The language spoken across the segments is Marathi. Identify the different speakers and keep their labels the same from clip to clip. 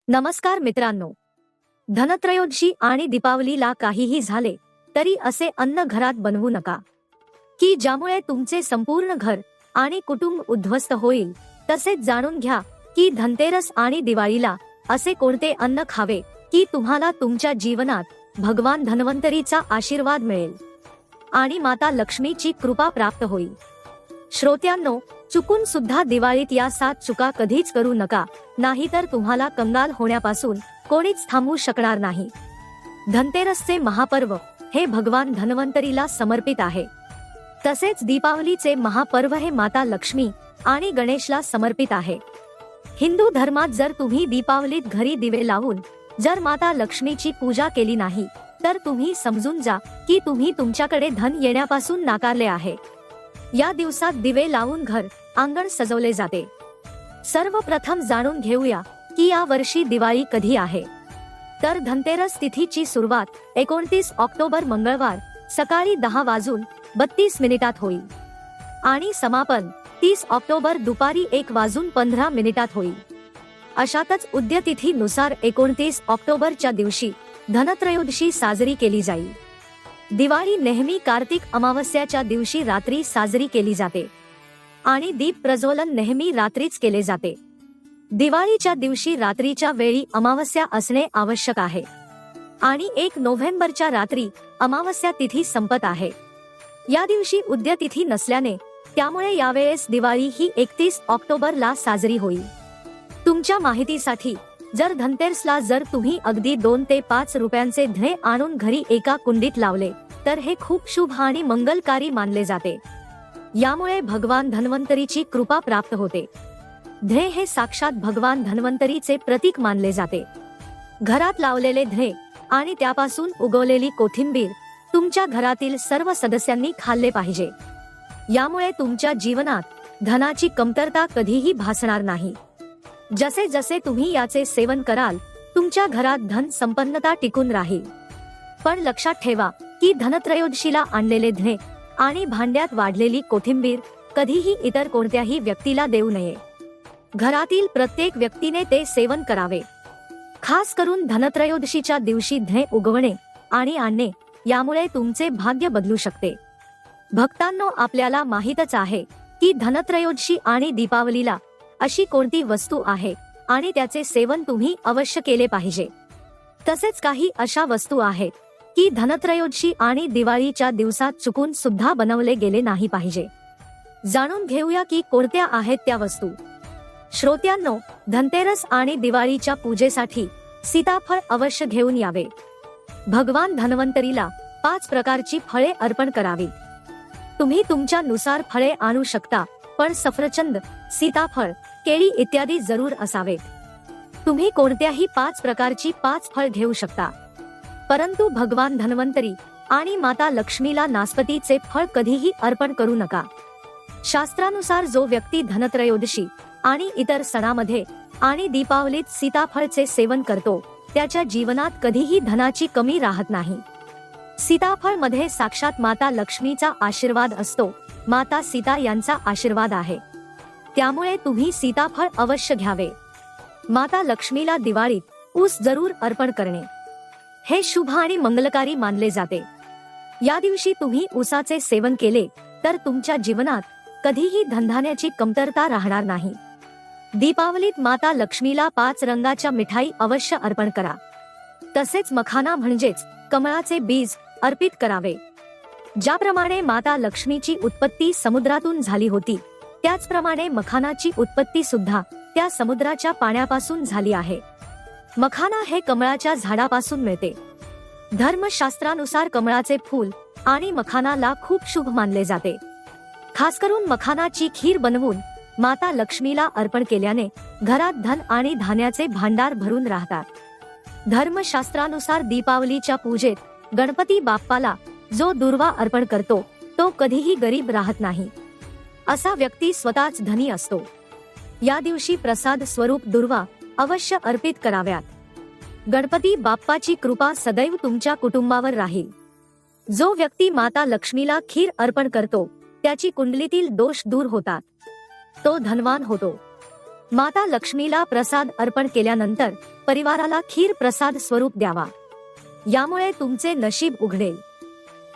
Speaker 1: नमस्कार मित्रांनो, धनत्रयोदशी आणि दीपावलीला काहीही झाले तरी असे अन्न घरात बनवू नका की ज्यामुळे तुमचे संपूर्ण घर आणि कुटुंब उद्ध्वस्त होईल। तसेच जाणून घ्या की धनतेरस आणि दिवाळीला असे कोणते अन्न खावे की तुम्हाला तुमच्या जीवनात भगवान धन्वंतरीचा आशीर्वाद मिळेल आणि माता लक्ष्मीची कृपा प्राप्त होईल। श्रोत्यांनो, चुकून सुद्धा दिवाळीत या 7 चुका कधीच करू नका, नाहीतर तुम्हाला कंगाल होण्यापासून कोणीच थांबवू शकणार नाही। धनतेरसचे महापर्व हे भगवान धन्वंतरीला समर्पित आहे। तसेच दीपावलीचे महापर्व हे माता लक्ष्मी आणि गणेशला समर्पित आहे। हिंदू धर्मात जर तुम्ही दीपावलीत घरी दिवे लावून जर माता लक्ष्मीची पूजा केली नाही तर तुम्ही समजून जा की तुम्ही तुमच्याकडे धन येण्यापासून नाकारले आहे। या दिवसात दिवे लावून घर अंगण सजवले जाते। सर्वप्रथम जाणून घेऊया की या वर्षी दिवाळी कधी आहे। तर धनतेरस तिथीची सुरुवात 29 ऑक्टोबर मंगळवार सकाळी 10:32 होईल आणि समापन 30 ऑक्टोबर दुपारी 1:15 होईल। अशातच उद्यतिथीनुसार 29 ऑक्टोबरच्या दिवशी धनत्रयोदशी साजरी केली जाईल। दिवाळी नेहमी कार्तिक अमावस्याच्या दिवशी रात्री साजरी केली जाते आणि दीप प्रज्वलन नेहमी रात्रीच केले जाते। दिवाळीच्या दिवशी रात्रीच्या वेळी अमावस्या असणे आवश्यक आहे आणि 1 नोव्हेंबरच्या रात्री अमावस्या तिथी संपत आहे। या दिवशी उद्यतिथी नसल्याने त्यामुळे यावेळेस दिवाळी ही 31 ऑक्टोबरला साजरी होईल। तुमच्या माहितीसाठी जर धनतेरसला जर तुम्ही अगदी 2 ते 5 रुपयांचे धणे आणून घरी एका कुंडीत लावले तर हे खूप शुभ आणि मंगलकारी मानले जाते। यामुळे भगवान धन्वंतरीची कृपा प्राप्त होते। धणे हे साक्षात भगवान धन्वंतरीचे प्रतीक मानले जाते। घरात लावलेले धणे आणि त्यापासून उगवलेली कोथिंबीर तुमच्या घरातील सर्व सदस्यांनी खाल्ले पाहिजे। यामुळे तुमच्या जीवनात धनाची कमतरता कधीही भासणार नाही। जसे जसे तुम्ही याचे सेवन कराल तुमच्या घरात धन संपन्नता टिकून राहील। पण लक्षात ठेवा की धनत्रयोदशीला आणलेले धणे आणि भांड्यात वाढलेली कोथिंबीर कधीही इतर कोणत्याही व्यक्तीला देऊ नये। घरातील प्रत्येक व्यक्तीने ते सेवन करावे। खास करून धनत्रयोदशीच्या दिवशी धणे उगवणे आणि आणणे यामुळे तुमचे भाग्य बदलू शकते। भक्तांनो, आपल्याला माहीतच आहे की धनत्रयोदशी आणि दीपावलीला अशी कोणती वस्तू आहे आणि त्याचे सेवन तुम्ही अवश्य केले पाहिजे। तसेच काही अशा वस्तू आहेत की धनत्रयोदशी आणि दिवाळीच्या दिवसात चुकून सुद्धा बनवले गेले नाही पाहिजे। जाणून घेऊया की कोणत्या आहेत त्या वस्तू। श्रोत्यांनो, धनतेरस आणि दिवाळीच्या पूजेसाठी सीताफळ अवश्य घेऊन यावे। भगवान धन्वंतरीला 5 प्रकारची फळे अर्पण करावीत। तुम्ही तुमच्या नुसार फळे आणू शकता, पण सफरचंद, सीताफळ, केळी इत्यादी जरूर असावेत। तुम्ही कोणत्याही 5 प्रकारची 5 फळ घेऊ शकता, परंतु भगवान धन्वंतरी आणि माता लक्ष्मीला नासपतीचे फळ कधीही अर्पण करू नका। शास्त्रानुसार जो व्यक्ती धनत्रयोदशी आणि इतर सणामध्ये आणि दीपावलीत सीताफळचे सेवन करतो त्याच्या जीवनात कधीही धनाची कमी राहत नाही। सीताफळ मध्ये साक्षात माता लक्ष्मीचा आशीर्वाद असतो। माता सीता यांचा आशीर्वाद आहे, त्यामुळे तुम्ही सीताफळ अवश्य घ्यावे। माता लक्ष्मीला दिवाळीत ऊस जरूर अर्पण करणे हे शुभ आणि मंगलकारी मानले जाते। या दिवशी तुम्ही ऊसाचे सेवन केले तर तुमच्या जीवनात कधीही धनधान्याची कमतरता राहणार नाही। दीपावलीत माता लक्ष्मीला 5 रंगाच्या मिठाई अवश्य अर्पण करा। तसेच मखाना म्हणजेच कमळाचे बीज अर्पित करावे। ज्याप्रमाणे माता लक्ष्मीची उत्पत्ती समुद्रातून झाली होती त्याचप्रमाणे मखानाची उत्पत्ती सुद्धा त्या समुद्राच्या पाण्यापासून झाली आहे। मखाना हे कमळाच्या झाडापासून मिळते। धर्मशास्त्रानुसार कमळाचे फूल आणि मखानाला खूप शुभ मानले जाते। खास करून मखानाची खीर बनवून माता लक्ष्मीला अर्पण केल्याने घरात धन आणि धान्याचे भांडार भरून राहतात। धर्मशास्त्रानुसार दीपावलीच्या पूजेत गणपती बाप्पाला जो दुर्वा अर्पण करतो तो कधीही गरीब राहत नाही। असा व्यक्ती स्वतःच धनी असतो। या दिवशी प्रसाद स्वरूप दुर्वा अवश्य अर्पित कराव्यात। गणपती बाप्पाची कृपा सदैव तुमच्या कुटुंबावर राहील। जो व्यक्ती माता लक्ष्मीला खीर अर्पण करतो त्याची कुंडलीतील दोष दूर होतात, तो धनवान होतो। माता लक्ष्मीला प्रसाद अर्पण केल्यानंतर परिवाराला खीर प्रसाद स्वरूप द्यावा. यामुळे तुमचे नशीब उघडेल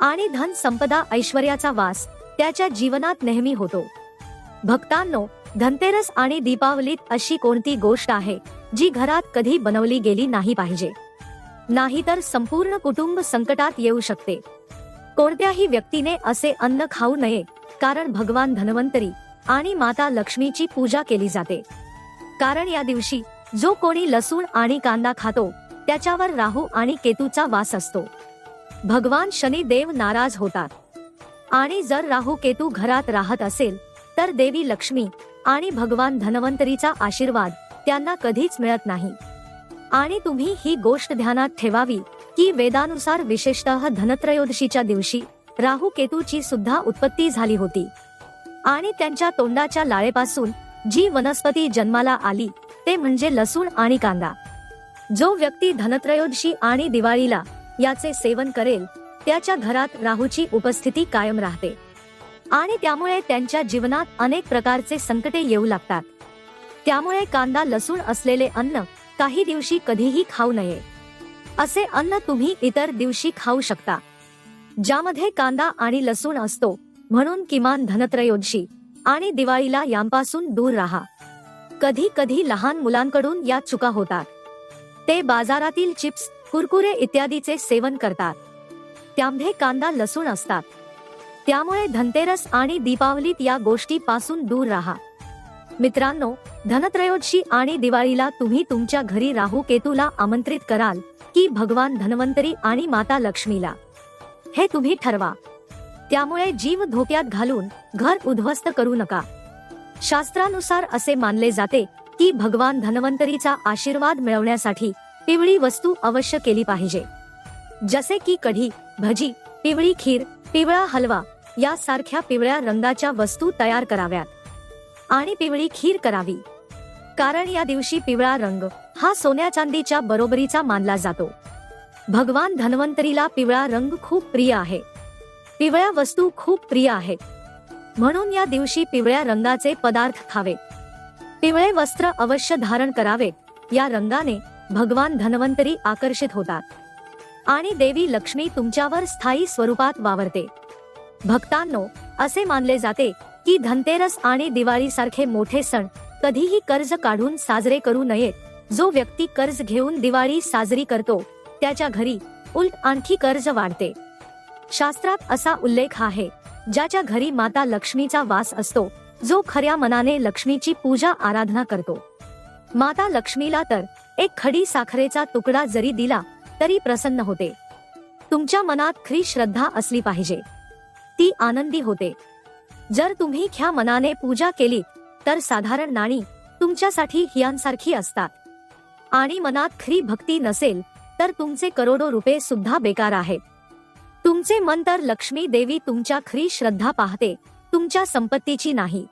Speaker 1: आणि धन संपदा ऐश्वर्याचा वास त्याच्या जीवनात नेहमी होतो. भक्तांनो, धनतेरस आणि दीपावलीत अशी कोणती गोष्ट आहे जी घरात कधी बनवली गेली नाही पाहिजे? नाहीतर संपूर्ण कुटुंब संकटात येऊ शकते. कोणत्याही व्यक्तीने असे अन्न खाऊ नये, कारण भगवान धन्वंतरी आणि माता लक्ष्मीची पूजा केली जाते. कारण या दिवशी जो कोणी लसूण आणि कांदा खातो त्याच्यावर राहू आणि केतूचा वास असतो. भगवान शनी देव नाराज होतात आणि जर राहू केतू घरात राहत असेल तर देवी लक्ष्मी आणि भगवान धन्वंतरीचा आशीर्वाद त्यांना कधीच मिळत नाही. आणि तुम्ही ही गोष्ट ध्यानात ठेवावी की वेदानुसार विशेषतः धनत्रयोदशीच्या दिवशी राहू केतूची सुद्धा उत्पत्ती झाली होती आणि त्यांच्या तोंडाच्या लाळेपासून जी वनस्पती जन्माला आली ते म्हणजे लसूण आणि कांदा. जो व्यक्ती धनत्रयोदशी आणि दिवाळीला याचे सेवन करेल त्याच्या घरात राहूची उपस्थिती कायम राहते आणि त्यामुळे त्यांच्या जीवनात अनेक प्रकारचे संकटे येऊ लागतात. त्यामुळे कांदा लसूण असलेले अन्न काही दिवशी कधीही खाऊ नये. असे अन्न तुम्ही इतर दिवशी खाऊ शकता ज्यामध्ये कांदा आणि लसूण असतो. म्हणून किमान धनत्रयोदशी आणि दिवाळीला यांपासून दूर राहा. कधी कधी लहान मुलांकडून या चुका होतात. ते बाजारातील चिप्स, कुरकुरे इत्यादीचे सेवन करतात. त्यामध्ये कांदा लसूण असतात. त्यामुळे धनतेरस आणि दीपावलीत या गोष्टी पासून दूर राहा. मित्रांनो, धनत्रयोदशी आणि दिवाळीला तुम्ही तुमच्या घरी राहू केतूला आमंत्रित कराल की भगवान धन्वंतरी आणि माता लक्ष्मीला, हे तुम्ही ठरवा. त्यामुळे जीव धोक्यात घालून घर उद्ध्वस्त करू नका. शास्त्रानुसार असे मानले जाते की भगवान धन्वंतरीचा आशीर्वाद मिळवण्यासाठी पिवळी वस्तू अवश्य केली पाहिजे. जसे की कढी, भजी, पिवळी खीर, पिवळा हलवा यासारख्या पिवळ्या रंगाच्या वस्तू तयार कराव्यात आणि पिवळी खीर करावी. कारण या दिवशी पिवळा रंग हा सोन्या चांदीच्या बरोबरीचा मानला जातो. भगवान धन्वंतरीला पिवळा रंग खूप प्रिय आहे. पिवळ्या वस्तू खूप प्रिय आहेत. म्हणून या दिवशी पिवळ्या रंगाचे पदार्थ खावे. पिवळे वस्त्र अवश्य धारण करावे. या रंगाने भगवान धन्वंतरी आकर्षित होतात आणि देवी लक्ष्मी तुमच्यावर स्थायी स्वरूपात वावरते. भक्तांनो, असे मानले जाते की धनतेरस आणि दिवाळी सारखे मोठे सण कधीही कर्ज काढून साजरे करू नयेत. जो व्यक्ती कर्ज घेऊन दिवाळी साजरी करतो त्याच्या घरी उलट आणखी कर्ज वाढते. शास्त्रात असा उल्लेख आहे, ज्याच्या घरी माता लक्ष्मीचा वास असतो, जो खऱ्या मनाने लक्ष्मीची पूजा आराधना करतो. माता लक्ष्मीला तर एक खडी साखरेचा तुकडा जरी दिला तरी प्रसन्न होते. तुमच्या मनात खरी श्रद्धा असली पाहिजे, ती आनंदी होते. जर तुम्ही ख्या मनाने पूजा केली तर साधारण नाणी तुमच्यासाठी हियांसारखी असतात आणि मनात खरी भक्ती नसेल तर तुमचे करोडो रुपये सुद्धा बेकार आहेत. तुमचे मन तर लक्ष्मी देवी तुमच्या खरी श्रद्धा पाहते, तुमच्या संपत्तीची नाही.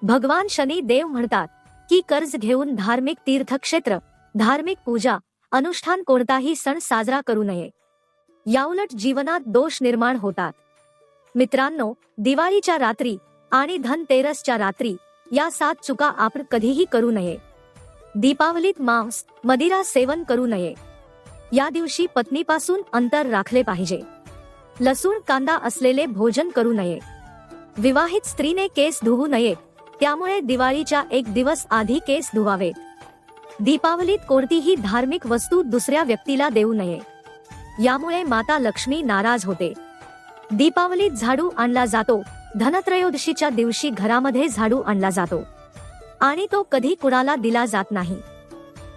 Speaker 1: भगवान शनी देव म्हणतात की कर्ज घेऊन धार्मिक तीर्थक्षेत्र, धार्मिक पूजा, अनुष्ठान कोणताही सण साजरा करू नये. याउलट जीवनात दोष निर्माण होतात. मित्रांनो, दिवाळीच्या रात्री आणि धनतेरसच्या रात्री या 7 चुका आपण कधीही करू नये. दीपावलीत मांस, मदिरा सेवन करू नये. या दिवशी पत्नीपासून अंतर राखले पाहिजे. लसूण कांदा असलेले भोजन करू नये. विवाहित स्त्रीने केस धुवू नयेत, त्यामुळे दिवाळीच्या 1 दिवस आधी केस धुवावेत. दीपावलीत कोणतीही धार्मिक वस्तू दुसऱ्या व्यक्तीला देऊ नये. यामुळे माता लक्ष्मी नाराज होते. दीपावलीत झाडू आणला जातो. धनत्रयोदशीच्या दिवशी घरामध्ये झाडू आणला जातो आणि तो कधी कुणाला दिला जात नाही.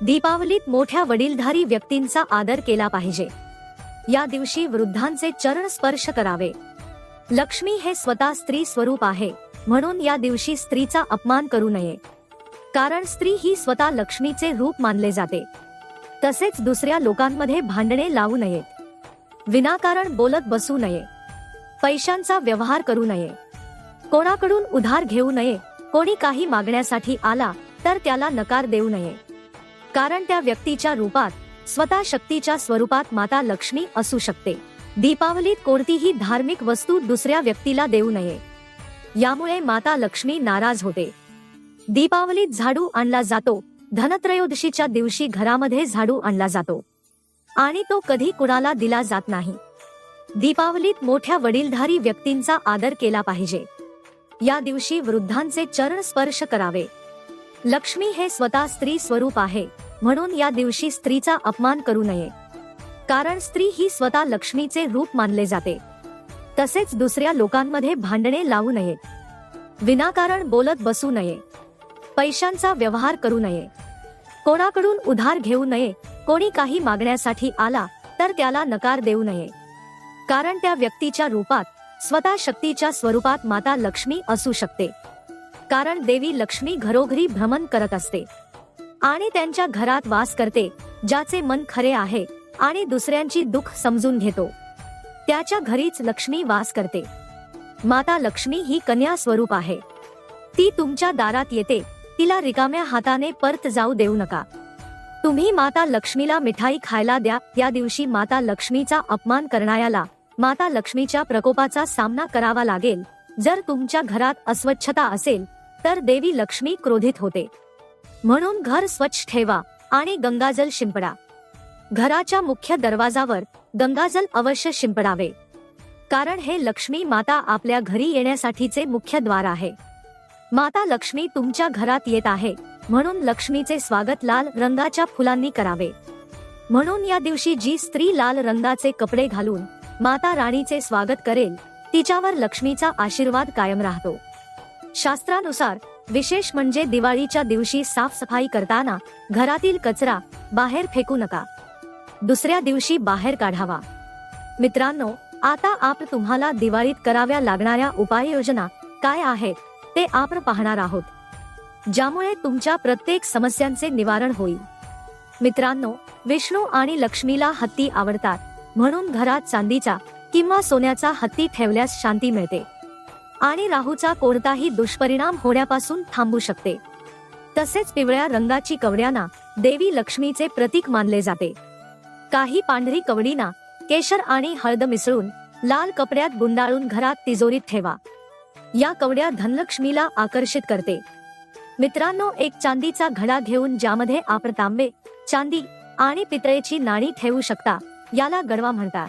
Speaker 1: दीपावलीत मोठ्या वडीलधारी व्यक्तींचा आदर केला पाहिजे. या दिवशी वृद्धांचे चरण स्पर्श करावे. लक्ष्मी हे स्वतः स्त्री स्वरूप आहे, म्हणून या दिवशी स्त्रीचा अपमान करू नये. कारण स्त्री ही स्वतः लक्ष्मीचे रूप मानले जाते. तसेच दुसऱ्या लोकांमध्ये भांडणे लावू नयेत. विनाकारण बोलत बसू नये. पैशांचा व्यवहार करू नये. कोणाकडून उधार घेऊ नये. कोणी काही मागण्यासाठी आला तर त्याला नकार देऊ नये. कारण त्या व्यक्तीच्या रूपात स्वतः शक्तीच्या स्वरूपात माता लक्ष्मी असू शकते. दीपावलीत कोणतीही धार्मिक वस्तू दुसऱ्या व्यक्तीला देऊ नये. यामुळे माता लक्ष्मी नाराज होते. दीपावलीत झाडू आणला जातो. धनत्रयोदशीच्या दिवशी घरामध्ये झाडू आणला जातो आणि तो कधी कुणाला दिला जात नाही. दीपावलीत मोठ्या वडीलधारी व्यक्तींचा आदर केला पाहिजे. या दिवशी वृद्धांचे चरण स्पर्श करावे. लक्ष्मी हे स्वतः स्त्री स्वरूप आहे, म्हणून या दिवशी स्त्रीचा अपमान करू नये. कारण स्त्री ही स्वतः लक्ष्मीचे रूप मानले जाते. तसेच दुसऱ्या लोकांमध्ये भांडणे लावू नये. विनाकारण बोलत बसू नये. पैशांचा व्यवहार करू नये. कोणाकडून उधार घेऊ नये. कोणी काही मागण्यासाठी आला तर त्याला नकार देऊ नये. कारण त्या व्यक्तीच्या रूपात स्वतः शक्तीच्या स्वरूपात माता लक्ष्मी असू शकते. कारण देवी लक्ष्मी घरोघरी भ्रमण करत असते आणि त्यांच्या घरात वास करते. ज्याचे मन खरे आहे आणि दुसऱ्यांची दुःख समजून घेतो, त्याच्या घरीच लक्ष्मी वास करते. माता लक्ष्मी ही कन्या स्वरूप आहे. ती तुमच्या दारात येते. तिला रिकाम्या हाताने परत जाऊ देऊ नका. तुम्ही माता लक्ष्मीला मिठाई खायला द्या. या दिवशी माता लक्ष्मीचा अपमान करणाऱ्याला माता लक्ष्मीच्या प्रकोपाचा सामना करावा लागेल. जर तुमच्या घरात अस्वच्छता असेल तर देवी लक्ष्मी क्रोधित होते. म्हणून घर स्वच्छ ठेवा आणि गंगाजल शिंपडा. घराच्या मुख्य दरवाजावर गंगाजल अवश्य शिंपडावे. कारण हे लक्ष्मी माता आपल्या घरी येण्यासाठीचे मुख्य द्वार आहे. माता लक्ष्मी तुमच्या घरात येत आहे, म्हणून लक्ष्मीचे स्वागत लाल रंगाच्या फुलांनी करावे. म्हणून या दिवशी जी स्त्री लाल रंगाचे कपडे घालून माता राणीचे स्वागत करेल, तिच्यावर लक्ष्मीचा आशीर्वाद कायम राहतो. शास्त्रानुसार विशेष म्हणजे दिवाळीच्या दिवशी साफसफाई करताना घरातील कचरा बाहेर फेकू नका. दुसऱ्या दिवशी बाहेर काढावा. मित्रांनो, आता तुम्हाला दिवाळीत कराव्या लागणाऱ्या उपाययोजना काय आहेत ते आपण पाहणार आहोत, ज्यामुळे तुमच्या प्रत्येक समस्यांचे निवारण होईल. मित्रांनो, विष्णू आणि लक्ष्मीला हत्ती आवडतात, म्हणून घरात चांदीचा किंवा सोन्याचा हत्ती ठेवल्यास शांती मिळते आणि राहूचा कोणताही दुष्परिणाम होण्यापासून थांबू शकते. तसेच पिवळ्या रंगाची कवड्यांना देवी लक्ष्मीचे प्रतीक मानले जाते. काही पांढरी कवडीना केशर आणि हळद मिसळून लाल कपड्यात गुंडाळून घरात तिजोरीत ठेवा. या कवड्या धनलक्ष्मीला आकर्षित करते. मित्रांनो, एक चांदीचा घडा घेऊन ज्यामध्ये आपण तांबे, चांदी आणि पितळेची नाणी ठेवू शकता, याला गडवा म्हणतात.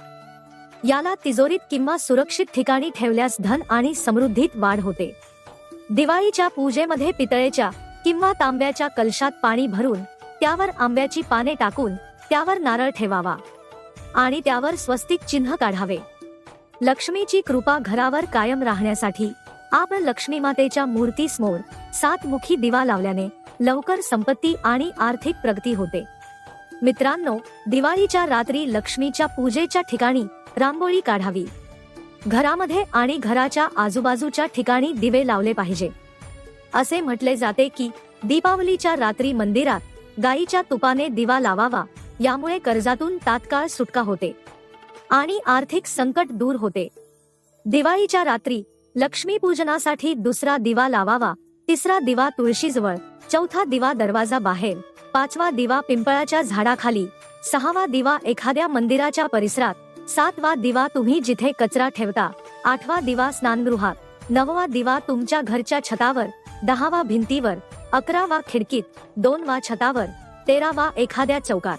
Speaker 1: याला तिजोरीत किंवा सुरक्षित ठिकाणी ठेवल्यास धन आणि समृद्धीत वाढ होते. दिवाळीच्या पूजेमध्ये पितळेच्या किंवा तांब्याच्या कलशात पाणी भरून त्यावर आंब्याची पाने टाकून त्यावर नारळ ठेवावा आणि त्यावर स्वस्तिक चिन्ह काढावे. लक्ष्मीची कृपा घरावर कायम राहण्यासाठी आपण लक्ष्मी मातेच्या मूर्तीसमोर 7 मुखी दिवा लावल्याने लवकर संपत्ती आणि आर्थिक प्रगती होते. मित्रांनो, दिवाळीच्या रात्री लक्ष्मीच्या पूजेच्या ठिकाणी रांगोळी काढावी. घरामध्ये आणि घराच्या आजूबाजूच्या ठिकाणी दिवे लावले पाहिजे. असे म्हटले जाते की दीपावलीच्या रात्री मंदिरात गाईच्या तुपाने दिवा लावावा. यामुळे कर्जातून तात्काळ सुटका होते आणि आर्थिक संकट दूर होते. दिवाळीच्या रात्री लक्ष्मी पूजनासाठी दुसरा दिवा लावावा. तिसरा दिवा तुळशीजवळ, चौथा दिवा दरवाजा बाहेर, 5वा दिवा पिंपळाच्या झाडाखाली, 6वा दिवा एखाद्या मंदिराच्या परिसरात, 7वा दिवा तुम्ही जिथे कचरा ठेवता, 8वा दिवा स्नानगृहात, 9वा दिवा तुमच्या घरच्या छतावर, 10वा भिंतीवर, 11वा खिडकीत, 2वा छतावर, 13वा एखाद्या चौकात.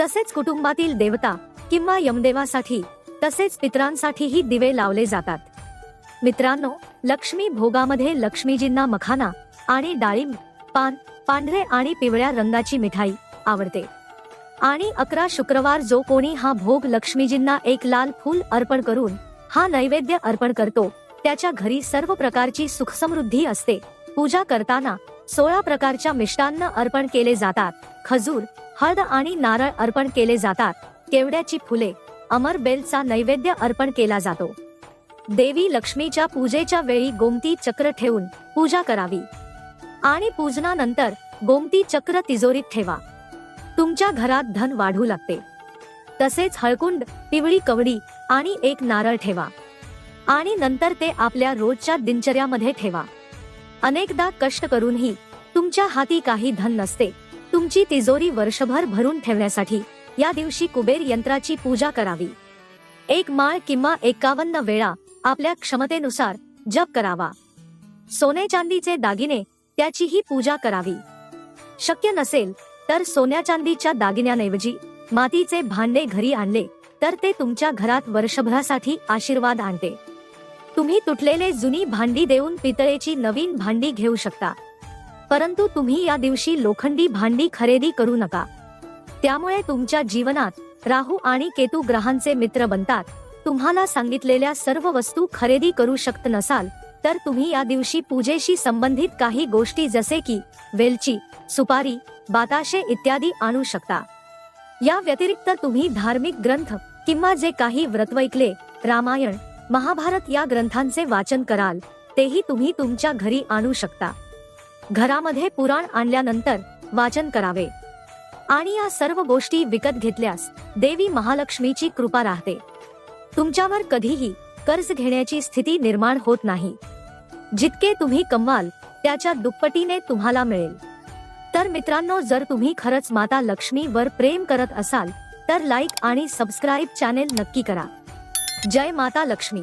Speaker 1: तसेच कुटुंबातील देवता किंवा यमदेवासाठी तसेच पितरांसाठीही दिवे लावले जातात. मित्रांनो, लक्ष्मी भोगामध्ये लक्ष्मीजींना मखाना आणि डाळिंब, पान, पांढरे आणि पिवळ्या रंगाची मिठाई आवडते. आणि 11 शुक्रवार जो कोणी हा भोग लक्ष्मीजींना एक लाल फूल अर्पण करून हा नैवेद्य अर्पण करतो, त्याच्या घरी सर्व प्रकारची सुखसमृद्धी असते. पूजा करताना 16 प्रकारच्या मिष्टान्न अर्पण केले जातात. खजूर, हळद आणि नारळ अर्पण केले जातात. केवड्याची फुले, अमर बेलचा नैवेद्य अर्पण केला जातो. देवी लक्ष्मीच्या पूजेच्या वेळी गोमती चक्र ठेवून पूजा करावी आणि पूजनानंतर गोमती चक्र तिजोरीत ठेवा. तुमच्या घरात धन वाढू लागते. तसेच हळकुंड, पिवळी कवडी आणि एक नारळ ठेवा आणि नंतर ते आपल्या रोजच्या दिनचर्यामध्ये ठेवा. अनेकदा कष्ट करूनही तुमच्या हाती काही धन नसते. तुमची तिजोरी वर्षभर भरून ठेवण्यासाठी या दिवशी कुबेर यंत्राची पूजा करावी. 1 माळ किंवा 51 वेळा आपल्या क्षमतेनुसार जप करावा. सोने चांदीचे दागिने त्याचीही पूजा करावी. शक्य नसेल तर सोन्या चांदीच्या दागिन्यांऐवजी मातीचे भांडे घरी आणले तर ते तुमच्या घरात वर्षभरासाठी आशीर्वाद आणते. तुम्ही तुटलेले जुनी भांडी देऊन पितळेची नवीन भांडी घेऊ शकता, परंतु तुम्ही या दिवशी लोखंडी भांडी खरेदी करू नका. त्यामुळे तुमच्या जीवनात राहू आणि केतू ग्रहांचे मित्र बनतात. तुम्हाला सांगितलेल्या सर्व वस्तू खरेदी करू शकत नसाल तर तुम्ही या दिवशी पूजेशी संबंधित काही गोष्टी जसे की वेलची, सुपारी, बाताशे इत्यादी आणू शकता. या व्यतिरिक्त तुम्ही धार्मिक ग्रंथ किंवा जे काही व्रतवैकले, रामायण, महाभारत या ग्रंथांचे वाचन कराल तेही तुम्ही तुमच्या घरी आणू शकता. घरामध्ये पुराण आणल्यानंतर वाचन करावे आणि या सर्व गोष्टी विकत घेतल्यास देवी महालक्ष्मीची कृपा राहते. तुमच्यावर कधीही कर्ज घेण्याची स्थिती निर्माण होत नाही. जितके तुम्ही कमवाल त्याच्या दुप्पटीने तुम्हाला मिळेल. तर मित्रांनो, जर तुम्ही खरंच माता लक्ष्मीवर प्रेम करत असाल तर लाईक आणि सबस्क्राईब चॅनेल नक्की करा. जय माता लक्ष्मी.